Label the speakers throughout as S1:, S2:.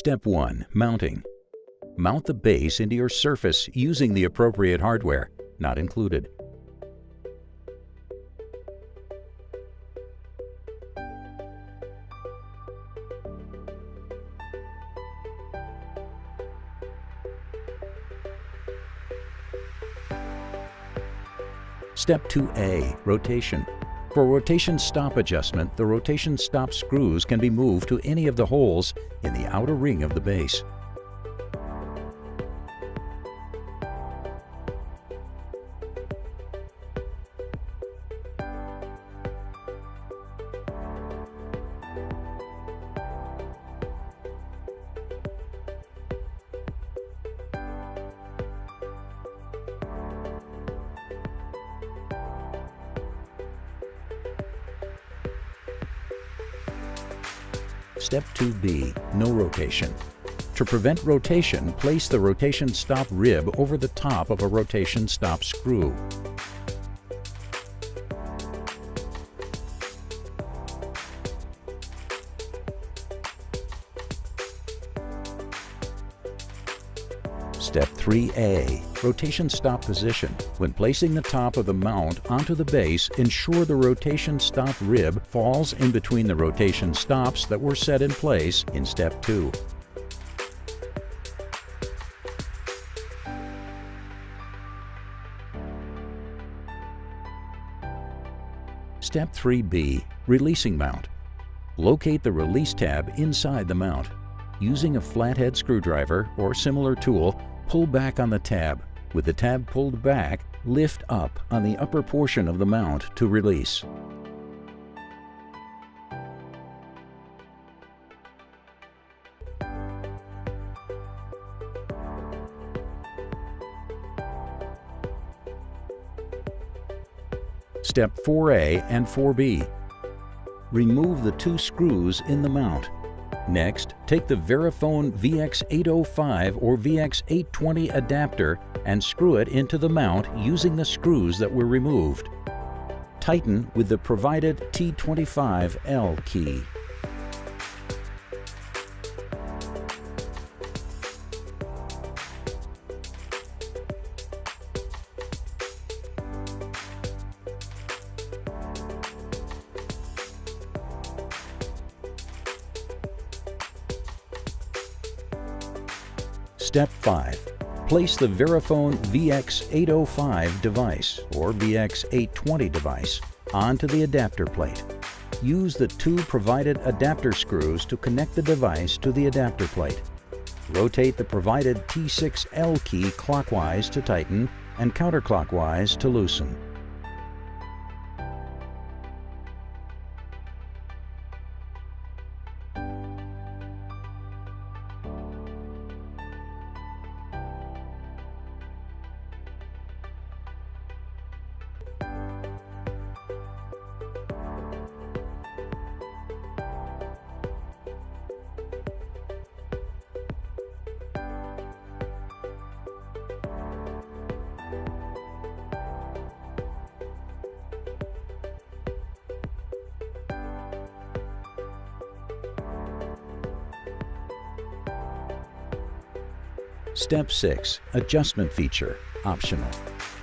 S1: Step 1. Mounting. Mount the base into your surface using the appropriate hardware, not included. Step 2A. Rotation. For rotation stop adjustment, the rotation stop screws can be moved to any of the holes in the outer ring of the base. Step 2B. No rotation. To prevent rotation, place the rotation stop rib over the top of a rotation stop screw. Step 3A. Rotation stop position. When placing the top of the mount onto the base, ensure the rotation stop rib falls in between the rotation stops that were set in place in Step 2. Step 3B. Releasing mount. Locate the release tab inside the mount. Using a flathead screwdriver or similar tool, pull back on the tab. With the tab pulled back, lift up on the upper portion of the mount to release. Step 4A and 4B. Remove the two screws in the mount. Next, take the Verifone VX805 or VX820 adapter and screw it into the mount using the screws that were removed. Tighten with the provided T25L key. Step 5. Place the Verifone VX805 device or VX820 device onto the adapter plate. Use the two provided adapter screws to connect the device to the adapter plate. Rotate the provided T6L key clockwise to tighten and counterclockwise to loosen. Step 6. Adjustment feature, optional.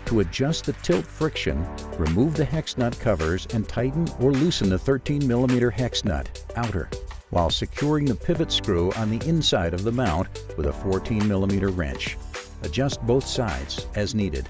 S1: To adjust the tilt friction, remove the hex nut covers and tighten or loosen the 13mm hex nut, outer, while securing the pivot screw on the inside of the mount with a 14mm wrench. Adjust both sides as needed.